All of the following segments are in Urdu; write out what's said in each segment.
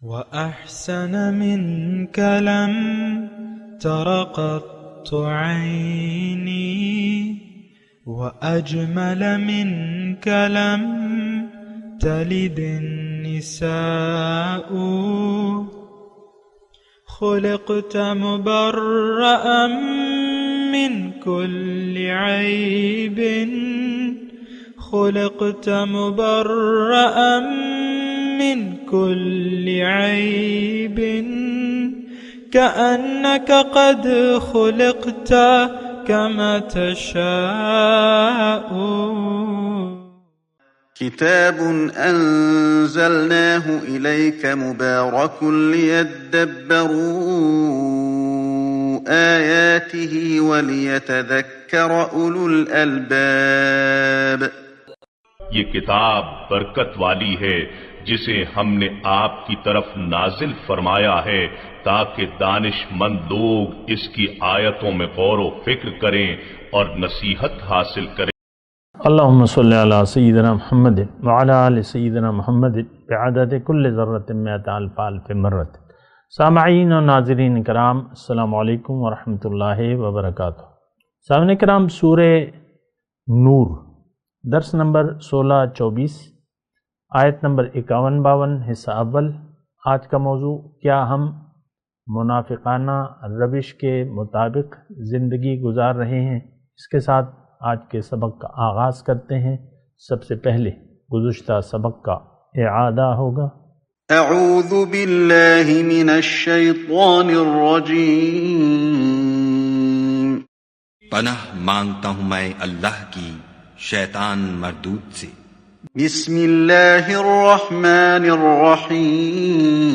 وأحسن منك لم تر قط عيني، وأجمل منك لم تلد النساء. خلقت مبرأ من كل عيب، خلقت مبرأ من كل عيب، كأنك قد خلقت كما تشاء. كتاب أنزلناه إليك مبارك ليدبروا آياته وليتذكر أولو الألباب. یہ کتاب برکت والی ہے جسے ہم نے آپ کی طرف نازل فرمایا ہے تاکہ دانش مند لوگ اس کی آیتوں میں غور و فکر کریں اور نصیحت حاصل کریں۔ اللہم صلی علی سیدنا محمد وعلی آل سیدنا محمد بعدد کل ذرۃ مئۃ الف الف مرۃ۔ سامعین و ناظرین کرام، السلام علیکم ورحمۃ اللہ وبرکاتہ۔ سامعین کرام، سورہ نور درس نمبر 16-24، آیت نمبر 51-52، حصہ اول۔ آج کا موضوع، کیا ہم منافقانہ روش کے مطابق زندگی گزار رہے ہیں؟ اس کے ساتھ آج کے سبق کا آغاز کرتے ہیں۔ سب سے پہلے گزشتہ سبق کا اعادہ ہوگا۔ اعوذ باللہ من الشیطان الرجیم۔ پناہ مانگتا ہوں میں اللہ کی شیطان مردود سے۔ بسم اللہ الرحمن الرحیم۔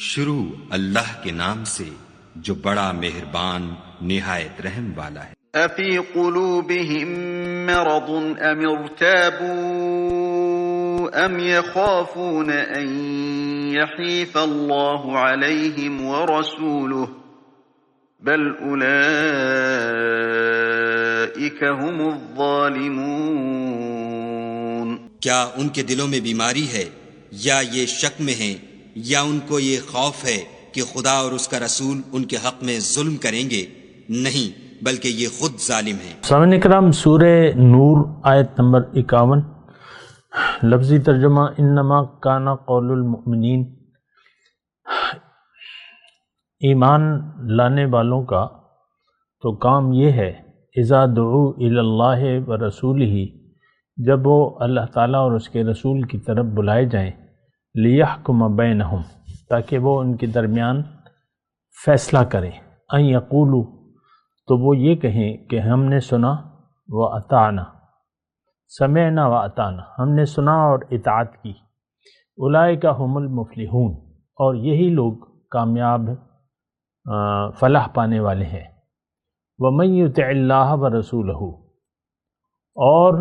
شروع اللہ کے نام سے جو بڑا مہربان نہایت رحم والا ہے۔ افی قلوبہم مرض ام ارتابوا ام یخافون ان یحیف اللہ علیہم ورسولہ بل اولئک هم الظالمون۔ کیا ان کے دلوں میں بیماری ہے یا یہ شک میں ہیں یا ان کو یہ خوف ہے کہ خدا اور اس کا رسول ان کے حق میں ظلم کریں گے؟ نہیں، بلکہ یہ خود ظالم ہیں۔ سامعین کرام، سورہ نور آیت نمبر 51، لفظی ترجمہ انما کان قول المؤمنین، ایمان لانے والوں کا تو کام یہ ہے، اذا دعوا الی اللہ ورسولہ، جب وہ اللہ تعالیٰ اور اس کے رسول کی طرف بلائے جائیں، لیحکم بینہم، تاکہ وہ ان کے درمیان فیصلہ کریں، ان یقولوا، تو وہ یہ کہیں کہ ہم نے سنا، و اطعنا، سمعنا و اطعنا، ہم نے سنا اور اطاعت کی، اولئک هم المفلحون، اور یہی لوگ کامیاب فلاح پانے والے ہیں۔ ومن یطع اللہ ورسولہ، اور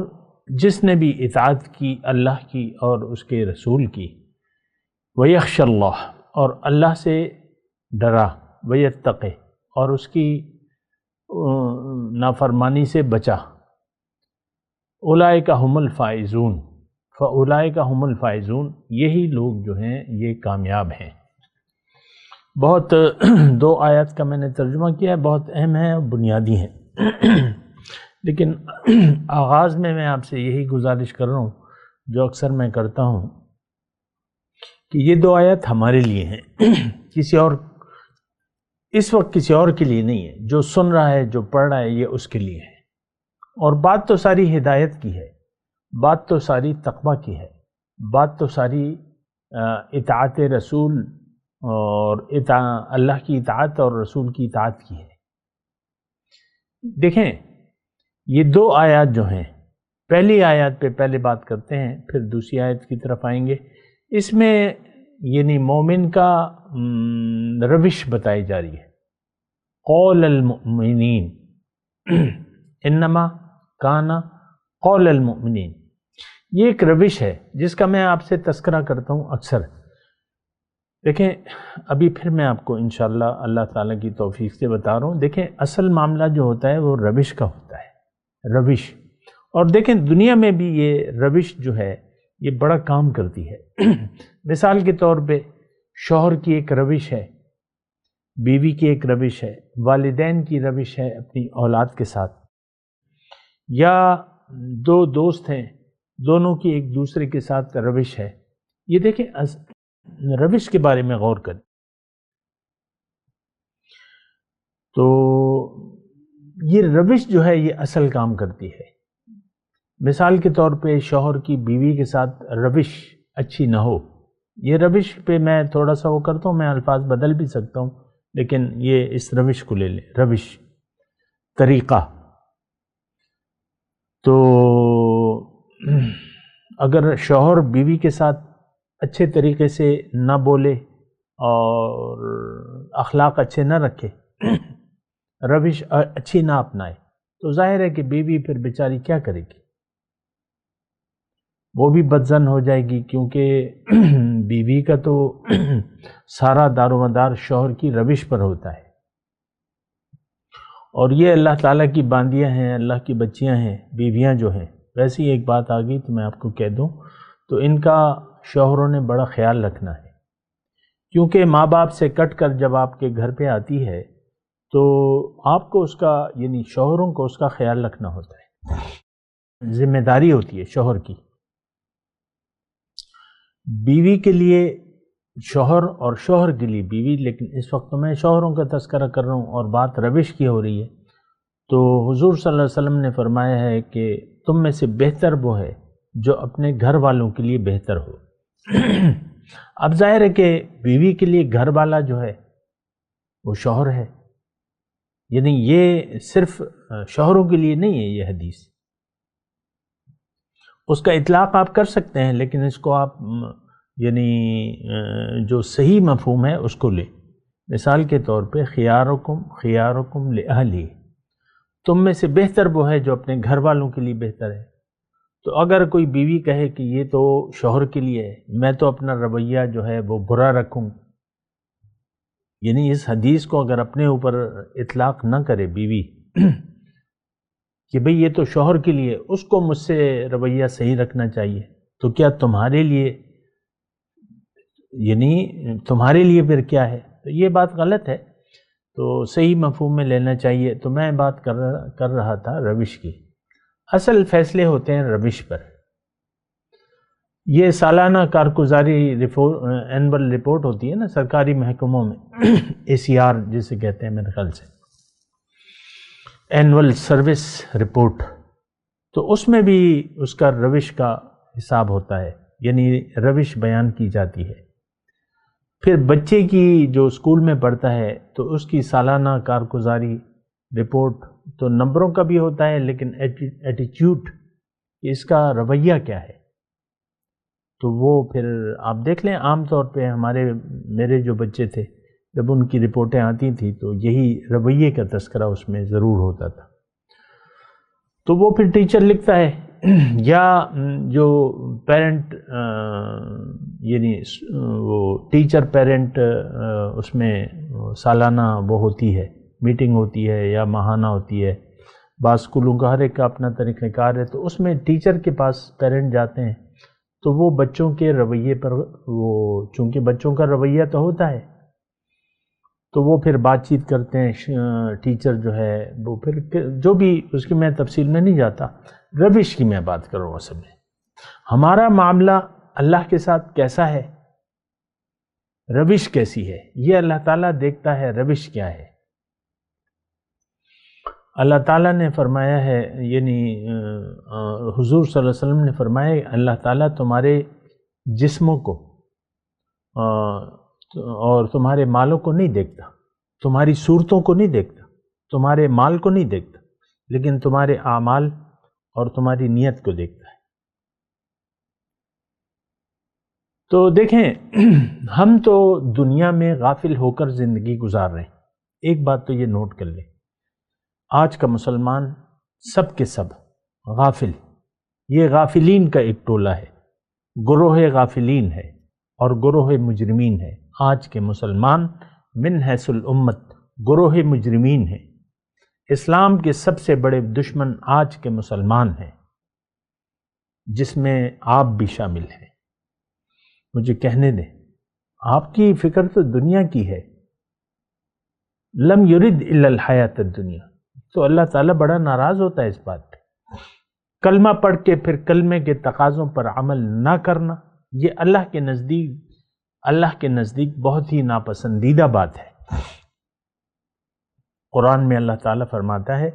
جس نے بھی اطاعت کی اللہ کی اور اس کے رسول کی، ویخش اللہ، اور اللہ سے ڈرا، ویتقی، اور اس کی نافرمانی سے بچا، اولئک هم الفائزون، فاولئک هم الفائزون، یہی لوگ جو ہیں یہ کامیاب ہیں۔ بہت دو آیات کا میں نے ترجمہ کیا ہے، بہت اہم ہے اور بنیادی ہیں، لیکن آغاز میں آپ سے یہی گزارش کر رہا ہوں جو اکثر میں کرتا ہوں کہ یہ دو آیات ہمارے لیے ہیں، کسی اور، اس وقت کسی اور کے لیے نہیں ہے۔ جو سن رہا ہے، جو پڑھ رہا ہے، یہ اس کے لیے ہے۔ اور بات تو ساری ہدایت کی ہے، بات تو ساری تقویٰ کی ہے، بات تو ساری اطاعت رسول اور اللہ کی اطاعت اور رسول کی اطاعت کی ہے۔ دیکھیں، یہ دو آیات جو ہیں، پہلی آیات پہ پہلے بات کرتے ہیں، پھر دوسری آیت کی طرف آئیں گے۔ اس میں یعنی مومن کا روش بتائی جا رہی ہے۔ قول المؤمنین، انما کان قول المؤمنین، یہ ایک روش ہے جس کا میں آپ سے تذکرہ کرتا ہوں اکثر۔ دیکھیں، ابھی پھر میں آپ کو انشاءاللہ اللہ تعالیٰ کی توفیق سے بتا رہا ہوں۔ دیکھیں، اصل معاملہ جو ہوتا ہے وہ روش کا ہوتا ہے، روش۔ اور دیکھیں، دنیا میں بھی یہ روش جو ہے یہ بڑا کام کرتی ہے۔ مثال کے طور پہ شوہر کی ایک روش ہے، بیوی کی ایک روش ہے، والدین کی روش ہے اپنی اولاد کے ساتھ، یا دو دوست ہیں دونوں کی ایک دوسرے کے ساتھ روش ہے۔ یہ دیکھیں روش کے بارے میں غور کریں تو یہ روش جو ہے یہ اصل کام کرتی ہے۔ مثال کے طور پہ شوہر کی بیوی کے ساتھ روش اچھی نہ ہو، یہ روش پہ میں تھوڑا سا وہ کرتا ہوں، میں الفاظ بدل بھی سکتا ہوں لیکن یہ اس روش کو لے لیں، روش طریقہ۔ تو اگر شوہر بیوی کے ساتھ اچھے طریقے سے نہ بولے اور اخلاق اچھے نہ رکھے، روش اچھی نہ اپنائے، تو ظاہر ہے کہ بیوی پھر بیچاری کیا کرے گی؟ وہ بھی بدظن ہو جائے گی، کیونکہ بیوی کا تو سارا دار و مدار شوہر کی روش پر ہوتا ہے، اور یہ اللہ تعالیٰ کی باندیاں ہیں، اللہ کی بچیاں ہیں بیویاں جو ہیں۔ ویسی ایک بات آ گئی تو میں آپ کو کہہ دوں، تو ان کا شوہروں نے بڑا خیال رکھنا ہے، کیونکہ ماں باپ سے کٹ کر جب آپ کے گھر پہ آتی ہے تو آپ کو اس کا یعنی شوہروں کو اس کا خیال رکھنا ہوتا ہے، ذمہ داری ہوتی ہے شوہر کی۔ بیوی کے لیے شوہر اور شوہر کے لیے بیوی، لیکن اس وقت میں شوہروں کا تذکرہ کر رہا ہوں اور بات روش کی ہو رہی ہے، تو حضور صلی اللہ علیہ وسلم نے فرمایا ہے کہ تم میں سے بہتر وہ ہے جو اپنے گھر والوں کے لیے بہتر ہو۔ اب ظاہر ہے کہ بیوی کے لیے گھر والا جو ہے وہ شوہر ہے، یعنی یہ صرف شوہروں کے لیے نہیں ہے یہ حدیث، اس کا اطلاق آپ کر سکتے ہیں لیکن اس کو آپ یعنی جو صحیح مفہوم ہے اس کو لیں۔ مثال کے طور پہ خیارکم لأہلی، تم میں سے بہتر وہ ہے جو اپنے گھر والوں کے لیے بہتر ہے۔ تو اگر کوئی بیوی کہے کہ یہ تو شوہر کے لیے ہے، میں تو اپنا رویہ جو ہے وہ برا رکھوں، یعنی اس حدیث کو اگر اپنے اوپر اطلاق نہ کرے بیوی کہ بھئی یہ تو شوہر کے لیے، اس کو مجھ سے رویہ صحیح رکھنا چاہیے، تو کیا تمہارے لیے یعنی تمہارے لیے پھر کیا ہے؟ تو یہ بات غلط ہے، تو صحیح مفہوم میں لینا چاہیے۔ تو میں بات کر رہا تھا روش کی، اصل فیصلے ہوتے ہیں روش پر۔ یہ سالانہ کارگزاری اینول رپورٹ ہوتی ہے نا سرکاری محکموں میں، ACR جسے کہتے ہیں میرے خیال سے، اینول سروس رپورٹ، تو اس میں بھی اس کا روش کا حساب ہوتا ہے، یعنی روش بیان کی جاتی ہے۔ پھر بچے کی جو اسکول میں پڑھتا ہے تو اس کی سالانہ کارگزاری رپورٹ تو نمبروں کا بھی ہوتا ہے، لیکن ایٹیچیوڈ، اس کا رویہ کیا ہے، تو وہ پھر آپ دیکھ لیں۔ عام طور پہ میرے جو بچے تھے جب ان کی رپورٹیں آتی تھیں تو یہی رویے کا تذکرہ اس میں ضرور ہوتا تھا، تو وہ پھر ٹیچر لکھتا ہے، یا جو پیرنٹ یعنی وہ ٹیچر پیرنٹ اس میں سالانہ وہ ہوتی ہے، میٹنگ ہوتی ہے یا ماہانہ ہوتی ہے، بعض اسکولوں کا ہر ایک کا اپنا طریقہ کار ہے، تو اس میں ٹیچر کے پاس پیرنٹ جاتے ہیں، تو وہ بچوں کے رویے پر وہ چونکہ بچوں کا رویہ تو ہوتا ہے تو وہ پھر بات چیت کرتے ہیں، ٹیچر جو ہے وہ پھر جو بھی اس کی میں تفصیل میں نہیں جاتا، روش کی میں بات کر رہا ہوں۔ اصل میں ہمارا معاملہ اللہ کے ساتھ کیسا ہے، روش کیسی ہے، یہ اللہ تعالیٰ دیکھتا ہے روش کیا ہے۔ اللہ تعالیٰ نے فرمایا ہے، یعنی حضور صلی اللہ علیہ وسلم نے فرمایا، اللہ تعالیٰ تمہارے جسموں کو اور تمہارے مالوں کو نہیں دیکھتا، تمہاری صورتوں کو نہیں دیکھتا، تمہارے مال کو نہیں دیکھتا، لیکن تمہارے اعمال اور تمہاری نیت کو دیکھتا ہے۔ تو دیکھیں ہم تو دنیا میں غافل ہو کر زندگی گزار رہے ہیں۔ ایک بات تو یہ نوٹ کر لیں، آج کا مسلمان سب کے سب غافل، یہ غافلین کا ایک ٹولہ ہے، گروہ غافلین ہے اور گروہ مجرمین ہے۔ آج کے مسلمان من حیث الامت گروہ مجرمین ہیں۔ اسلام کے سب سے بڑے دشمن آج کے مسلمان ہیں۔ جس میں آپ بھی شامل ہیں۔ مجھے کہنے دیں، آپ کی فکر تو دنیا کی ہے، لم یرد الا الحیات الدنیا، تو اللہ تعالیٰ بڑا ناراض ہوتا ہے اس بات پہ۔ کلمہ پڑھ کے پھر کلمے کے تقاضوں پر عمل نہ کرنا، یہ اللہ کے نزدیک بہت ہی ناپسندیدہ بات ہے۔ قرآن میں اللہ تعالیٰ فرماتا ہے،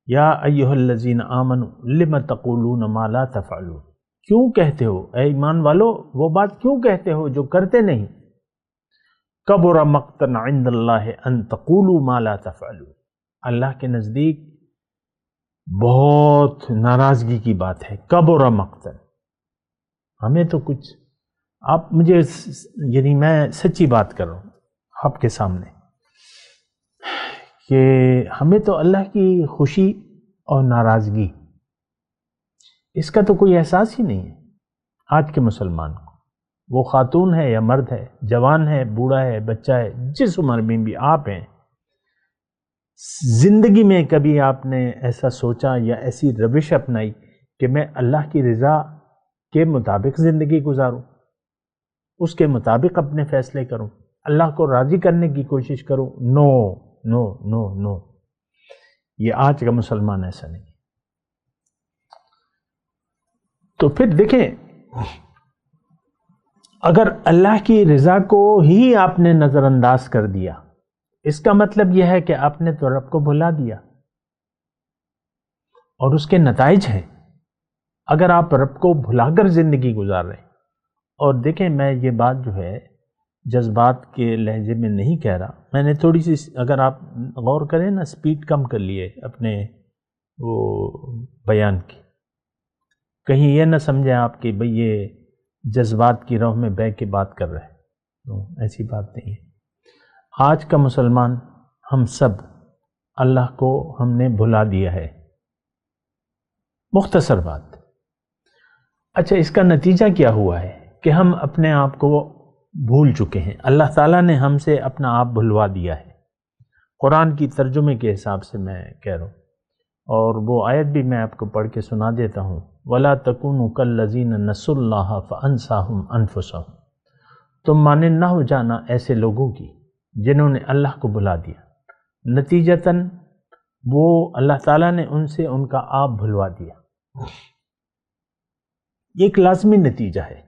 یا ایھا الذین آمنوا لم تقولون ما لا تفعلون، کیوں کہتے ہو اے ایمان والو وہ بات کیوں کہتے ہو جو کرتے نہیں؟ کبر مقتا عند اللہ ان تقولوا ما لا تفعلون، اللہ کے نزدیک بہت ناراضگی کی بات ہے۔ کبر مقتا، ہمیں تو کچھ، آپ مجھے یعنی میں سچی بات کر رہا ہوں آپ کے سامنے کہ ہمیں تو اللہ کی خوشی اور ناراضگی اس کا تو کوئی احساس ہی نہیں ہے آج کے مسلمان کو، وہ خاتون ہے یا مرد ہے، جوان ہے، بوڑھا ہے، بچہ ہے، جس عمر میں بھی آپ ہیں، زندگی میں کبھی آپ نے ایسا سوچا یا ایسی روش اپنائی کہ میں اللہ کی رضا کے مطابق زندگی گزاروں، اس کے مطابق اپنے فیصلے کروں، اللہ کو راضی کرنے کی کوشش کروں؟ نو نو نو نو، یہ آج کا مسلمان ایسا نہیں۔ تو پھر دیکھیں، اگر اللہ کی رضا کو ہی آپ نے نظر انداز کر دیا، اس کا مطلب یہ ہے کہ آپ نے تو رب کو بھلا دیا، اور اس کے نتائج ہیں اگر آپ رب کو بھلا کر زندگی گزار رہے ہیں۔ اور دیکھیں، میں یہ بات جو ہے جذبات کے لہجے میں نہیں کہہ رہا، میں نے تھوڑی سی، اگر آپ غور کریں نا، سپیڈ کم کر لیے اپنے وہ بیان کی، کہیں یہ نہ سمجھیں آپ کہ بھئی یہ جذبات کی راہ میں بہ کے بات کر رہے ہیں، ایسی بات نہیں ہے۔ آج کا مسلمان، ہم سب اللہ کو ہم نے بھلا دیا ہے، مختصر بات۔ اچھا، اس کا نتیجہ کیا ہوا ہے کہ ہم اپنے آپ کو بھول چکے ہیں، اللہ تعالیٰ نے ہم سے اپنا آپ بھلوا دیا ہے۔ قرآن کی ترجمے کے حساب سے میں کہہ رہا ہوں، اور وہ آیت بھی میں آپ کو پڑھ کے سنا دیتا ہوں، وَلَا تَكُونُوا كَالَّذِينَ نَسُوا اللَّهَ فَأَنسَاهُمْ أَنفُسَهُمْ، تم مانند نہ ہو جانا ایسے لوگوں کی جنہوں نے اللہ کو بھلا دیا، نتیجتاً وہ اللہ تعالیٰ نے ان سے ان کا آپ بھلوا دیا۔ یہ ایک لازمی نتیجہ ہے۔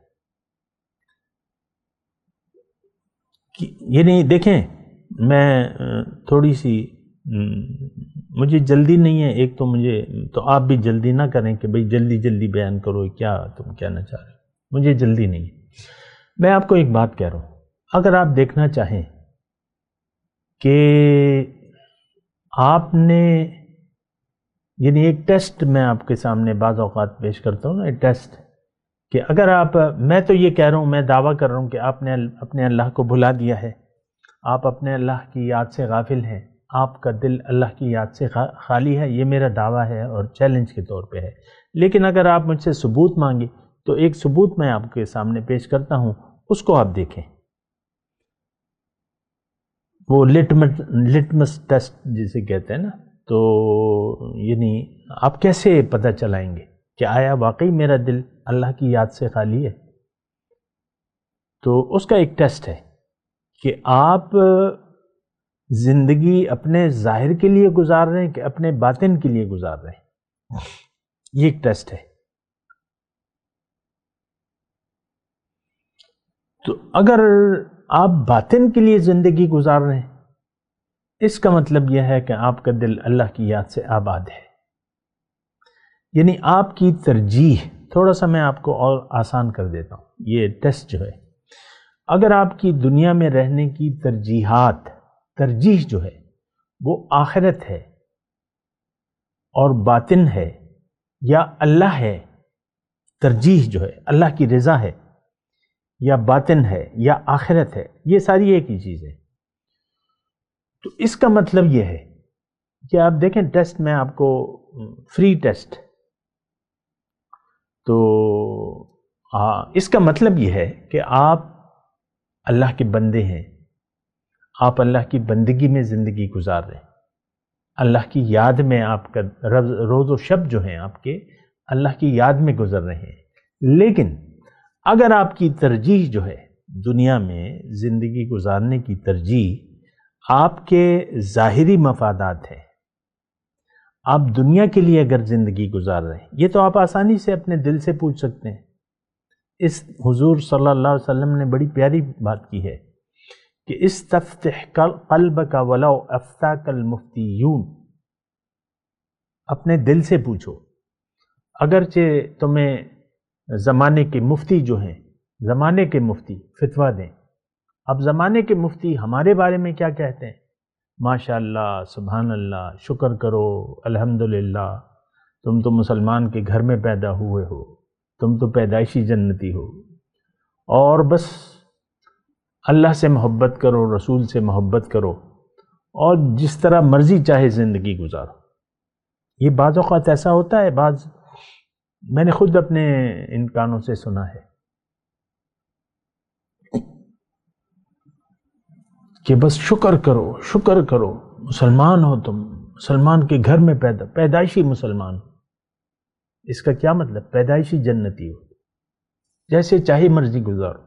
یعنی دیکھیں، میں تھوڑی سی، مجھے جلدی نہیں ہے، ایک تو مجھے، تو آپ بھی جلدی نہ کریں کہ بھئی جلدی جلدی بیان کرو، کیا تم کہنا چاہ رہے ہو، مجھے جلدی نہیں ہے۔ میں آپ کو ایک بات کہہ رہا ہوں، اگر آپ دیکھنا چاہیں کہ آپ نے، یعنی ایک ٹیسٹ میں آپ کے سامنے بعض اوقات پیش کرتا ہوں نا، ایک ٹیسٹ، کہ اگر آپ، میں تو یہ کہہ رہا ہوں، میں دعویٰ کر رہا ہوں کہ آپ نے اپنے اللہ کو بھلا دیا ہے، آپ اپنے اللہ کی یاد سے غافل ہیں، آپ کا دل اللہ کی یاد سے خالی ہے، یہ میرا دعویٰ ہے اور چیلنج کے طور پہ ہے۔ لیکن اگر آپ مجھ سے ثبوت مانگے تو ایک ثبوت میں آپ کے سامنے پیش کرتا ہوں، اس کو آپ دیکھیں۔ وہ لٹمس ٹیسٹ جسے کہتے ہیں نا، تو یعنی آپ کیسے پتہ چلائیں گے کہ آیا واقعی میرا دل اللہ کی یاد سے خالی ہے؟ تو اس کا ایک ٹیسٹ ہے کہ آپ زندگی اپنے ظاہر کے لیے گزار رہے ہیں کہ اپنے باطن کے لیے گزار رہے ہیں، یہ ایک ٹیسٹ ہے۔ تو اگر آپ باطن کے لیے زندگی گزار رہے ہیں، اس کا مطلب یہ ہے کہ آپ کا دل اللہ کی یاد سے آباد ہے، یعنی آپ کی ترجیح، تھوڑا سا میں آپ کو اور آسان کر دیتا ہوں یہ ٹیسٹ جو ہے، اگر آپ کی دنیا میں رہنے کی ترجیح جو ہے وہ آخرت ہے اور باطن ہے یا اللہ ہے، ترجیح جو ہے اللہ کی رضا ہے یا باطن ہے یا آخرت ہے، یہ ساری ایک ہی چیز ہے۔ تو اس کا مطلب یہ ہے کہ آپ دیکھیں، ٹیسٹ میں آپ کو فری ٹیسٹ، تو اس کا مطلب یہ ہے کہ آپ اللہ کے بندے ہیں، آپ اللہ کی بندگی میں زندگی گزار رہے ہیں، اللہ کی یاد میں آپ کا روز و شب جو ہیں آپ کے اللہ کی یاد میں گزر رہے ہیں۔ لیکن اگر آپ کی ترجیح جو ہے دنیا میں زندگی گزارنے کی ترجیح آپ کے ظاہری مفادات ہیں، آپ دنیا کے لیے اگر زندگی گزار رہے ہیں، یہ تو آپ آسانی سے اپنے دل سے پوچھ سکتے ہیں۔ اس حضور صلی اللہ علیہ وسلم نے بڑی پیاری بات کی ہے کہ استفتح قلبک ولو افتاک المفتیون، اپنے دل سے پوچھو، اگرچہ تمہیں زمانے کے مفتی جو ہیں، زمانے کے مفتی فتویٰ دیں۔ اب زمانے کے مفتی ہمارے بارے میں کیا کہتے ہیں؟ ماشاء اللہ، سبحان اللہ، شکر کرو، الحمدللہ، تم تو مسلمان کے گھر میں پیدا ہوئے ہو، تم تو پیدائشی جنتی ہو، اور بس اللہ سے محبت کرو، رسول سے محبت کرو، اور جس طرح مرضی چاہے زندگی گزارو۔ یہ بعض اوقات ایسا ہوتا ہے، میں نے خود اپنے ان کانوں سے سنا ہے کہ بس شکر کرو، مسلمان ہو، تم مسلمان کے گھر میں پیدائشی مسلمان ہو۔ اس کا کیا مطلب؟ پیدائشی جنتی ہو، جیسے چاہے مرضی گزارو۔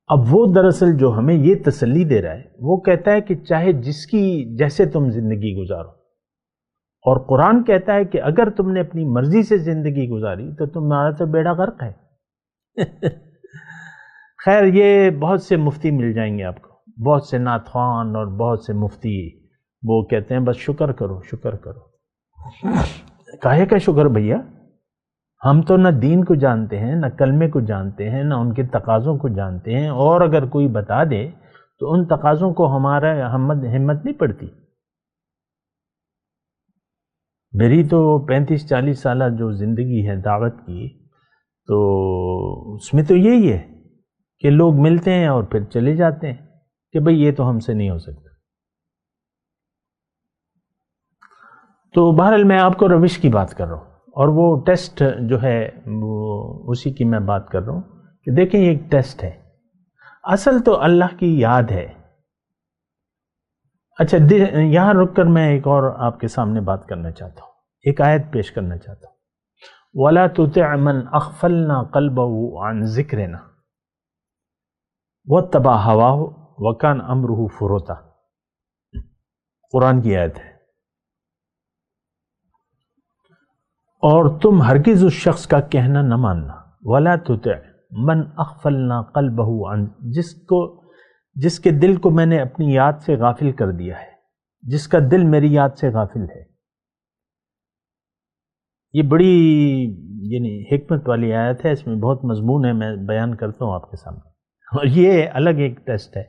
اب وہ دراصل جو ہمیں یہ تسلی دے رہا ہے، وہ کہتا ہے کہ چاہے جس کی جیسے تم زندگی گزارو، اور قرآن کہتا ہے کہ اگر تم نے اپنی مرضی سے زندگی گزاری تو تمہارا تو بیڑا غرق ہے۔ خیر، یہ بہت سے مفتی مل جائیں گے آپ کو، بہت سے نعت خوان اور بہت سے مفتی، وہ کہتے ہیں بس شکر کرو۔ کاہے کا شکر بھیا؟ ہم تو نہ دین کو جانتے ہیں، نہ کلمے کو جانتے ہیں، نہ ان کے تقاضوں کو جانتے ہیں، اور اگر کوئی بتا دے تو ان تقاضوں کو ہمارا ہمت نہیں پڑتی۔ میری تو 35-40 سالہ جو زندگی ہے دعوت کی، تو اس میں تو یہی ہے کہ لوگ ملتے ہیں اور پھر چلے جاتے ہیں کہ بھئی یہ تو ہم سے نہیں ہو سکتا۔ تو بہرحال میں آپ کو روش کی بات کر رہا ہوں، اور وہ ٹیسٹ جو ہے وہ اسی کی میں بات کر رہا ہوں کہ دیکھیں یہ ایک ٹیسٹ ہے، اصل تو اللہ کی یاد ہے۔ اچھا، یہاں رک کر میں ایک اور آپ کے سامنے بات کرنا چاہتا ہوں، ایک آیت پیش کرنا چاہتا ہوں۔ وَلَا تُطِعْ مَنْ أَغْفَلْنَا قَلْبَهُ عَنْ ذِكْرِنَا وَاتَّبَعَ هَوَاهُ وَكَانَ أَمْرُهُ فُرُطًا، قرآن کی آیت ہے۔ اور تم ہرگز اس شخص کا کہنا نہ ماننا، وَلَا تُطِعْ مَنْ أَغْفَلْنَا قَلْبَهُ عَنْ، جس کے دل کو میں نے اپنی یاد سے غافل کر دیا ہے، جس کا دل میری یاد سے غافل ہے۔ یہ بڑی حکمت والی آیت ہے، اس میں بہت مضمون ہے، میں بیان کرتا ہوں آپ کے سامنے، اور یہ الگ ایک ٹیسٹ ہے۔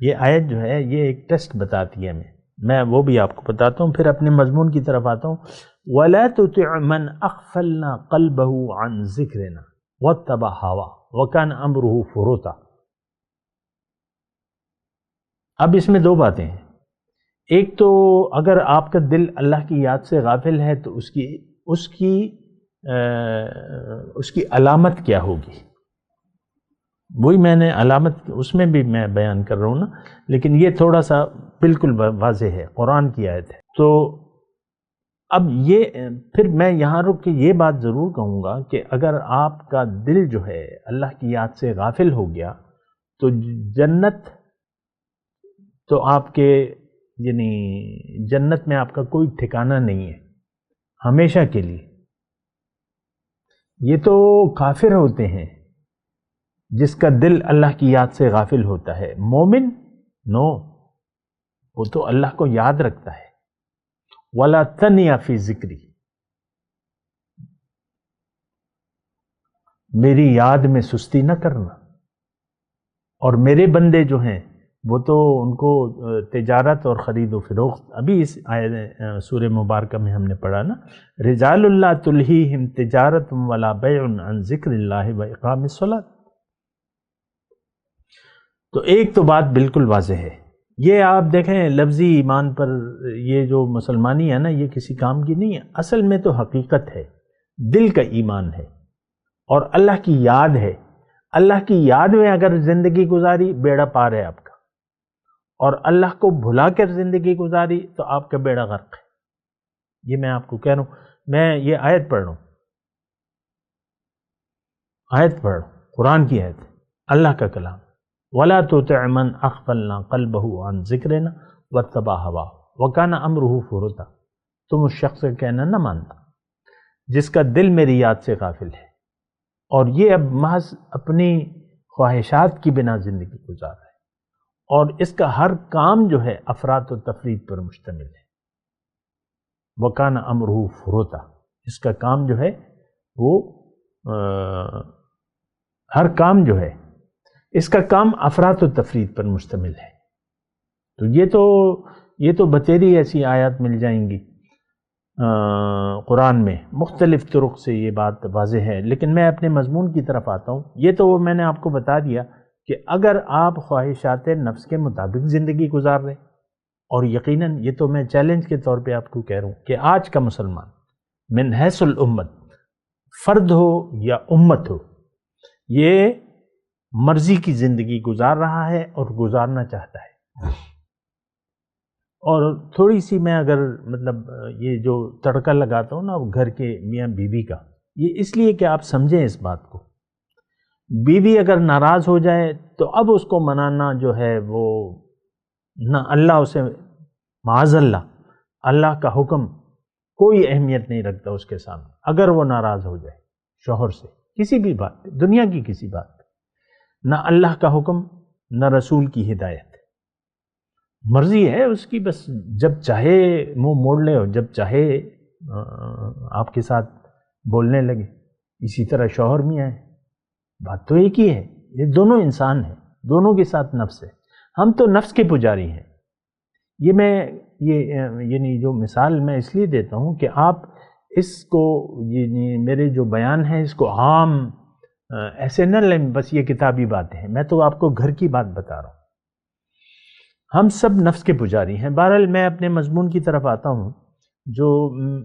یہ آیت جو ہے یہ ایک ٹیسٹ بتاتی ہے میں وہ بھی آپ کو بتاتا ہوں، پھر اپنے مضمون کی طرف آتا ہوں۔ وَلَا تُطِعْ مَنْ أَغْفَلْنَا قَلْبَهُ عَنْ ذِكْرِنَا وَاتَّبَعَ هَوَاهُ وَكَانَ أَمْرُهُ فُرُطًا۔ اب اس میں دو باتیں ہیں، ایک تو اگر آپ کا دل اللہ کی یاد سے غافل ہے تو اس کی علامت کیا ہوگی؟ وہی میں نے علامت اس میں بھی میں بیان کر رہا ہوں نا، لیکن یہ تھوڑا سا بالکل واضح ہے، قرآن کی آیت ہے۔ تو اب یہ پھر میں یہاں رک کے یہ بات ضرور کہوں گا کہ اگر آپ کا دل جو ہے اللہ کی یاد سے غافل ہو گیا تو جنت تو آپ کے جنت میں آپ کا کوئی ٹھکانہ نہیں ہے ہمیشہ کے لیے۔ یہ تو کافر ہوتے ہیں جس کا دل اللہ کی یاد سے غافل ہوتا ہے، مومن نو، وہ تو اللہ کو یاد رکھتا ہے۔ وَلَا تَنِيَ فِي ذِكْرِي، میری یاد میں سستی نہ کرنا۔ اور میرے بندے جو ہیں وہ تو ان کو تجارت اور خرید و فروخت، ابھی اس سورہ مبارکہ میں ہم نے پڑھا نا، رجال اللہ تلہیہم تجارت ولا بیع عن ذکر اللہ و اقام الصلاۃ۔ تو ایک تو بات بالکل واضح ہے، یہ آپ دیکھیں لفظی ایمان پر یہ جو مسلمانی ہے نا، یہ کسی کام کی نہیں ہے، اصل میں تو حقیقت ہے، دل کا ایمان ہے اور اللہ کی یاد ہے۔ اللہ کی یاد میں اگر زندگی گزاری بیڑا پار ہے آپ کا، اور اللہ کو بھلا کر زندگی گزاری تو آپ کا بیڑا غرق ہے۔ یہ میں آپ کو کہہ رہا ہوں میں یہ آیت پڑھ رہا ہوں، قرآن کی آیت، اللہ کا کلام، وَلَا تُطِعْ مَنْ أَغْفَلْنَا قَلْبَهُ عَنْ ذِكْرِنَا وَاتَّبَعَ هَوَاهُ وَكَانَ أَمْرُهُ فُرُطًا۔ تم اس شخص کا کہنا نہ ماننا جس کا دل میری یاد سے غافل ہے اور یہ اب محض اپنی خواہشات کی بنا زندگی گزار رہا ہے اور اس کا ہر کام جو ہے افراط و تفریط پر مشتمل ہے۔ وَكَانَ أَمْرُهُ فُرُطًا، اس کا کام جو ہے وہ ہر کام جو ہے اس کا کام افراط و تفریط پر مشتمل ہے۔ تو یہ تو بتیری ایسی آیات مل جائیں گی قرآن میں، مختلف طرق سے یہ بات واضح ہے، لیکن میں اپنے مضمون کی طرف آتا ہوں۔ یہ تو میں نے آپ کو بتا دیا کہ اگر آپ خواہشات نفس کے مطابق زندگی گزار رہے، اور یقیناً یہ تو میں چیلنج کے طور پہ آپ کو کہہ رہا ہوں کہ آج کا مسلمان من حیث الامت، فرد ہو یا امت ہو، یہ مرضی کی زندگی گزار رہا ہے اور گزارنا چاہتا ہے۔ اور تھوڑی سی میں اگر یہ جو تڑکا لگاتا ہوں نا گھر کے میاں بیوی کا، یہ اس لیے کہ آپ سمجھیں اس بات کو، بیوی اگر ناراض ہو جائے تو اب اس کو منانا جو ہے وہ نہ اللہ اسے معاذ اللہ کا حکم کوئی اہمیت نہیں رکھتا اس کے سامنے اگر وہ ناراض ہو جائے شوہر سے کسی بھی بات پہ، دنیا کی کسی بات پہ، نہ اللہ کا حکم نہ رسول کی ہدایت، مرضی ہے اس کی، بس جب چاہے منہ موڑ لے اور جب چاہے آپ کے ساتھ بولنے لگے۔ اسی طرح شوہر میاں ہے، بات تو ایک ہی ہے، یہ دونوں انسان ہیں، دونوں کے ساتھ نفس ہے۔ ہم تو نفس کے پجاری ہیں۔ یعنی جو مثال میں اس لیے دیتا ہوں کہ آپ اس کو، یعنی میرے جو بیان ہے اس کو عام ایسے نہ لیں بس یہ کتابی باتیں ہیں، میں تو آپ کو گھر کی بات بتا رہا ہوں۔ ہم سب نفس کے پجاری ہیں۔ بہرحال میں اپنے مضمون کی طرف آتا ہوں، جو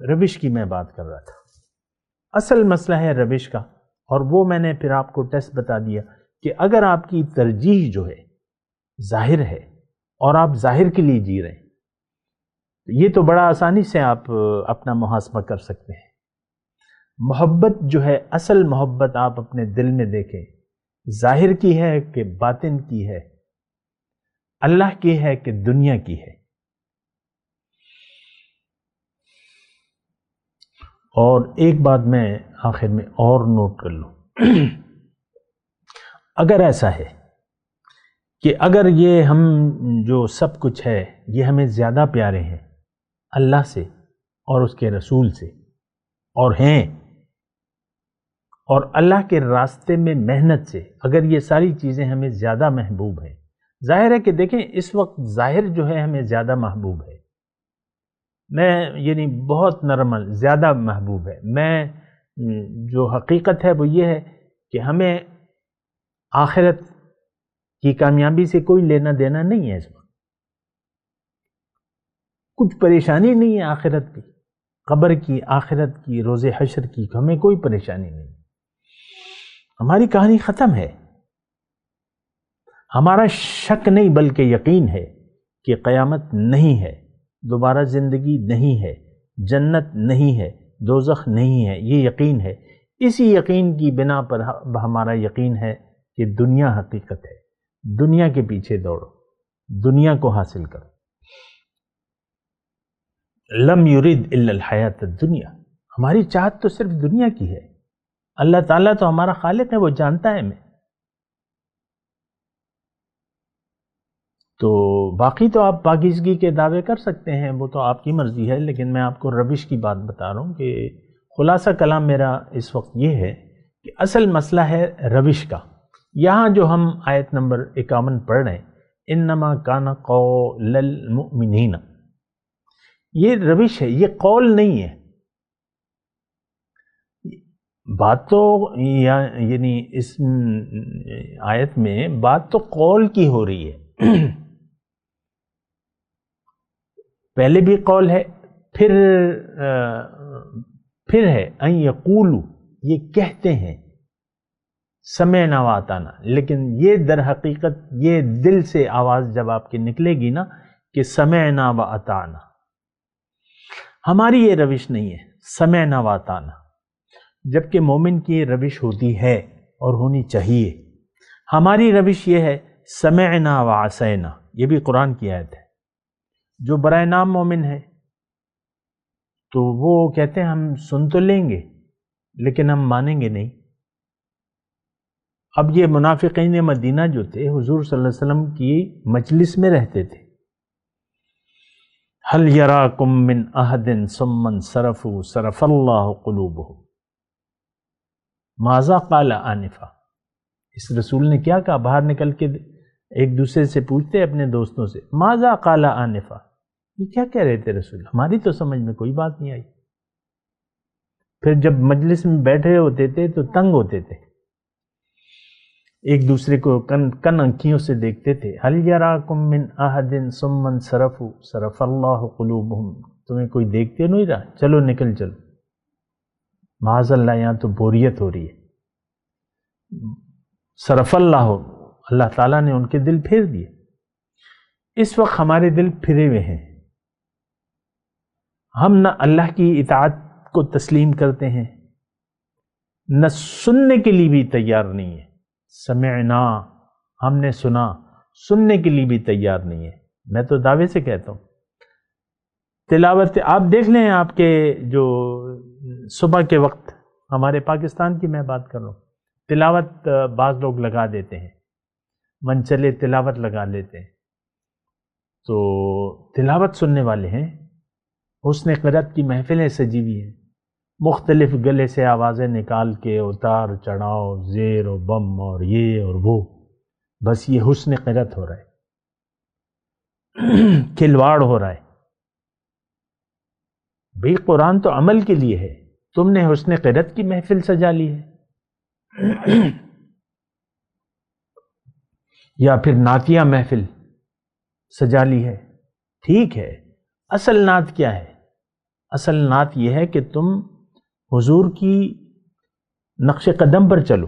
روش کی میں بات کر رہا تھا۔ اصل مسئلہ ہے روش کا، اور وہ میں نے پھر آپ کو ٹیسٹ بتا دیا کہ اگر آپ کی ترجیح جو ہے ظاہر ہے اور آپ ظاہر کے لیے جی رہے ہیں، یہ تو بڑا آسانی سے آپ اپنا محاسبہ کر سکتے ہیں۔ محبت جو ہے، اصل محبت آپ اپنے دل میں دیکھیں، ظاہر کی ہے کہ باطن کی ہے، اللہ کی ہے کہ دنیا کی ہے۔ اور ایک بات میں آخر میں اور نوٹ کر لوں، اگر ایسا ہے کہ اگر یہ ہم جو سب کچھ ہے یہ ہمیں زیادہ پیارے ہیں اللہ سے اور اس کے رسول سے، اور ہیں، اور اللہ کے راستے میں محنت سے اگر یہ ساری چیزیں ہمیں زیادہ محبوب ہیں، ظاہر ہے کہ دیکھیں اس وقت ظاہر جو ہے ہمیں زیادہ محبوب ہے، یعنی بہت نرمل زیادہ محبوب ہے، جو حقیقت ہے وہ یہ ہے کہ ہمیں آخرت کی کامیابی سے کوئی لینا دینا نہیں ہے، اس وقت کچھ پریشانی نہیں ہے، آخرت کی، قبر کی، آخرت کی، روز حشر کی ہمیں کوئی پریشانی نہیں، ہماری کہانی ختم ہے۔ ہمارا شک نہیں بلکہ یقین ہے کہ قیامت نہیں ہے، دوبارہ زندگی نہیں ہے، جنت نہیں ہے، دوزخ نہیں ہے، یہ یقین ہے۔ اسی یقین کی بنا پر ہمارا یقین ہے کہ دنیا حقیقت ہے، دنیا کے پیچھے دوڑو، دنیا کو حاصل کرو۔ لم یرید الا الحیات الدنیا، ہماری چاہت تو صرف دنیا کی ہے۔ اللہ تعالیٰ تو ہمارا خالق ہے، وہ جانتا ہے ہمیں۔ تو باقی تو آپ پاکیزگی کے دعوے کر سکتے ہیں، وہ تو آپ کی مرضی ہے، لیکن میں آپ کو روش کی بات بتا رہا ہوں کہ خلاصہ کلام میرا اس وقت یہ ہے کہ اصل مسئلہ ہے روش کا۔ یہاں جو ہم آیت نمبر 51 پڑھ رہے ہیں، انما کان قول المؤمنین، یہ روش ہے، یہ قول نہیں ہے۔ بات تو یعنی اس آیت میں بات تو قول کی ہو رہی ہے، پہلے بھی قول ہے، پھر ہے ان یقولوا، یہ کہتے ہیں سمعنا واطعنا، لیکن یہ در حقیقت یہ دل سے آواز جب آپ کی نکلے گی نا کہ سمعنا واطعنا، ہماری یہ روش نہیں ہے۔ سمعنا واطعنا، جبکہ مومن کی یہ روش ہوتی ہے اور ہونی چاہیے. ہماری روش یہ ہے سمعنا وعصینا، یہ بھی قرآن کی آیت ہے. جو برائے نام مومن ہے تو وہ کہتے ہیں ہم سن تو لیں گے لیکن ہم مانیں گے نہیں. اب یہ منافقین مدینہ جو تھے حضور صلی اللہ علیہ وسلم کی مجلس میں رہتے تھے. هل یراکم من احد ثم انصرفوا صرف اللہ قلوبهم، ماذا قال آنفا. اس رسول نے کیا کہا؟ باہر نکل کے ایک دوسرے سے پوچھتے اپنے دوستوں سے ماذا قال آنفا، یہ کیا کہہ رہے تھے رسول، ہماری تو سمجھ میں کوئی بات نہیں آئی. پھر جب مجلس میں بیٹھے ہوتے تھے تو تنگ ہوتے تھے، ایک دوسرے کو کن انکھیوں سے دیکھتے تھے. هل یراکم من احد ثم انصرفوا صرف اللہ قلوبهم، تمہیں کوئی دیکھتے نہیں رہا، چلو نکل چلو. معاذ اللہ، یہاں تو بوریت ہو رہی ہے. صرف اللہ، اللہ تعالیٰ نے ان کے دل پھیر دیے. اس وقت ہمارے دل پھرے ہوئے ہیں، ہم نہ اللہ کی اطاعت کو تسلیم کرتے ہیں، نہ سننے کے لیے بھی تیار نہیں ہے. سمعنا، ہم نے سنا، سننے کے لیے بھی تیار نہیں ہے. میں تو دعوے سے کہتا ہوں تلاوت آپ دیکھ لیں، آپ کے جو صبح کے وقت ہمارے پاکستان کی میں بات کر رہا ہوں، تلاوت بعض لوگ لگا دیتے ہیں، من چلے تلاوت لگا لیتے ہیں. تو تلاوت سننے والے ہیں، حسن قرأت کی محفلیں سجی ہوئی ہیں، مختلف گلے سے آوازیں نکال کے اتار چڑھاؤ زیر و بم اور یہ اور وہ، بس یہ حسن قرأت ہو رہا ہے، کھلواڑ ہو رہا ہے. بھئی قرآن تو عمل کے لیے ہے، تم نے حسن قرأت کی محفل سجا لی ہے. یا پھر نعتیہ محفل سجا لی ہے. ٹھیک ہے، اصل نعت کیا ہے؟ اصل نعت یہ ہے کہ تم حضور کی نقش قدم پر چلو،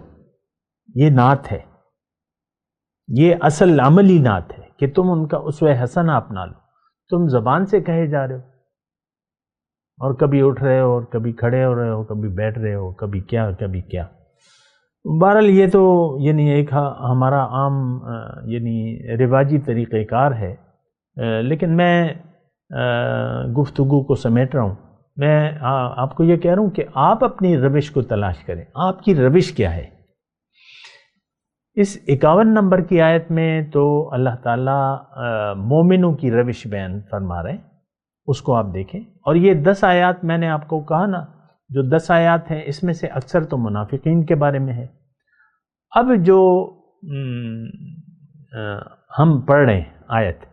یہ نعت ہے، یہ اصل عملی نعت ہے کہ تم ان کا اسوہ حسنہ اپنا لو. تم زبان سے کہے جا رہے ہو اور کبھی اٹھ رہے ہو اور کبھی کھڑے ہو رہے ہو، کبھی بیٹھ رہے ہو، کبھی کیا کبھی کیا. بہرحال یہ تو یعنی ایک ہمارا عام یعنی رواجی طریقہ کار ہے. لیکن میں گفتگو کو سمیٹ رہا ہوں. میں آپ کو یہ کہہ رہا ہوں کہ آپ اپنی روش کو تلاش کریں. آپ کی روش کیا ہے؟ اس 51 نمبر کی آیت میں تو اللہ تعالیٰ مومنوں کی روش بیان فرما رہے ہیں، اس کو آپ دیکھیں. اور یہ 10 آیات میں نے آپ کو کہا نا، جو 10 آیات ہیں اس میں سے اکثر تو منافقین کے بارے میں ہے. اب جو ہم پڑھ رہے ہیں آیت،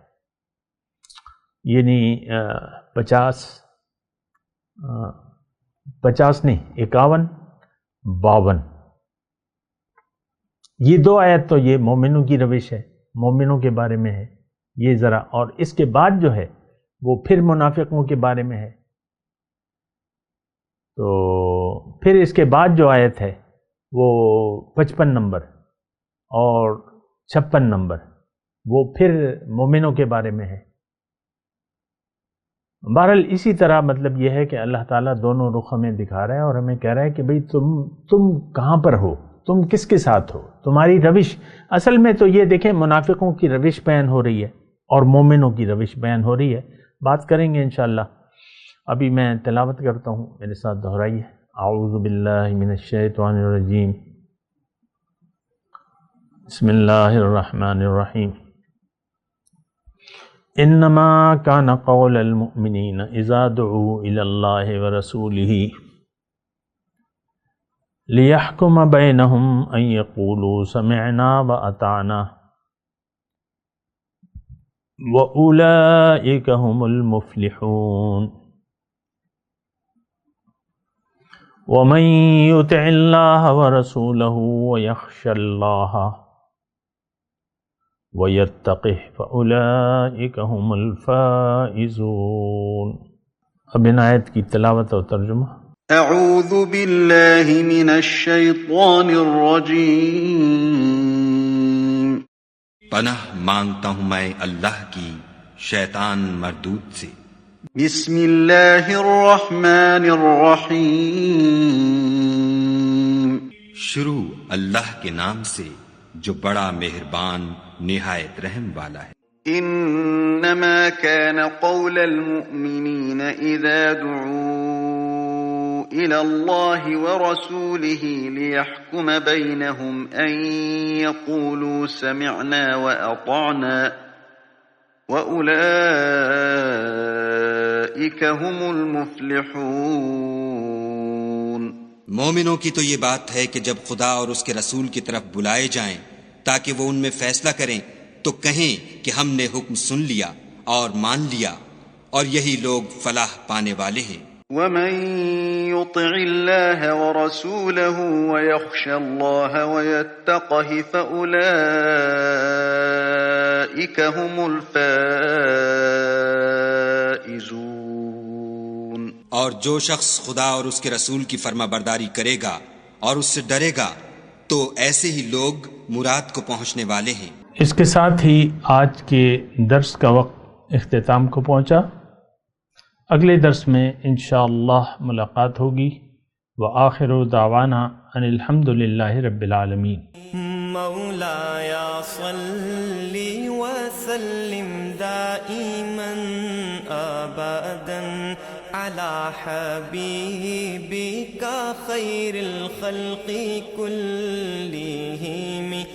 یعنی 50 نہیں 51 52، یہ 2 آیت تو یہ مومنوں کی روش ہے، مومنوں کے بارے میں ہے یہ ذرا. اور اس کے بعد جو ہے وہ پھر منافقوں کے بارے میں ہے. تو پھر اس کے بعد جو آیت ہے وہ 55 نمبر اور 56 نمبر وہ پھر مومنوں کے بارے میں ہے. بہرحال اسی طرح مطلب یہ ہے کہ اللہ تعالیٰ دونوں رخ ہمیں دکھا رہا ہے اور ہمیں کہہ رہا ہے کہ بھئی تم کہاں پر ہو، تم کس کے ساتھ ہو، تمہاری روش. اصل میں تو یہ دیکھیں منافقوں کی روش بیان ہو رہی ہے اور مومنوں کی روش بیان ہو رہی ہے. بات کریں گے انشاءاللہ. ابھی میں تلاوت کرتا ہوں، میرے ساتھ دہرائیے. اعوذ باللہ من الشیطان الرجیم، بسم اللہ الرحمن الرحیم. انما کان قول المؤمنین اذا دعوا الی اللہ ورسولہ لیحکم بینہم ان یقولوا سمعنا واطعنا وَأُولَئِكَ هُمُ الْمُفْلِحُونَ. وَمَن يُطِعِ اللَّهَ وَرَسُولَهُ وَيَخْشَ اللَّهَ وَيَتَّقِهِ فَأُولَئِكَ هُمُ الْفَائِزُونَ. اب ان آیت کی تلاوت اور ترجمہ. اعوذ باللہ من الشیطان الرجیم. پناہ مانگتا ہوں میں اللہ کی شیطان مردود سے. بسم اللہ الرحمن الرحیم شروع اللہ کے نام سے جو بڑا مہربان نہایت رحم والا ہے۔ انما كان قول المؤمنین اذا دعوا الى اللہ ورسوله ليحكم بینہم ان يقولوا سمعنا واطعنا وَأُولَئِكَ هُمُ الْمُفْلِحُونَ۔ مومنوں کی تو یہ بات ہے کہ جب خدا اور اس کے رسول کی طرف بلائے جائیں تاکہ وہ ان میں فیصلہ کریں تو کہیں کہ ہم نے حکم سن لیا اور مان لیا، اور یہی لوگ فلاح پانے والے ہیں۔ وَمَن يُطِعِ اللَّهَ وَرَسُولَهُ وَيَخْشَ اللَّهَ وَيَتَّقْهِ فَأُولَئِكَ هُمُ الْفَائِزُونَ۔ اور جو شخص خدا اور اس کے رسول کی فرما برداری کرے گا اور اس سے ڈرے گا تو ایسے ہی لوگ مراد کو پہنچنے والے ہیں۔ اس کے ساتھ ہی آج کے درس کا وقت اختتام کو پہنچا۔ اگلے درس میں انشاءاللہ ملاقات ہوگی۔ وآخر دعوانا ان الحمدللہ رب العالمین۔ مولایا صلی وسلم دائما ابدا علی حبیبک خیر الخلق کلہم۔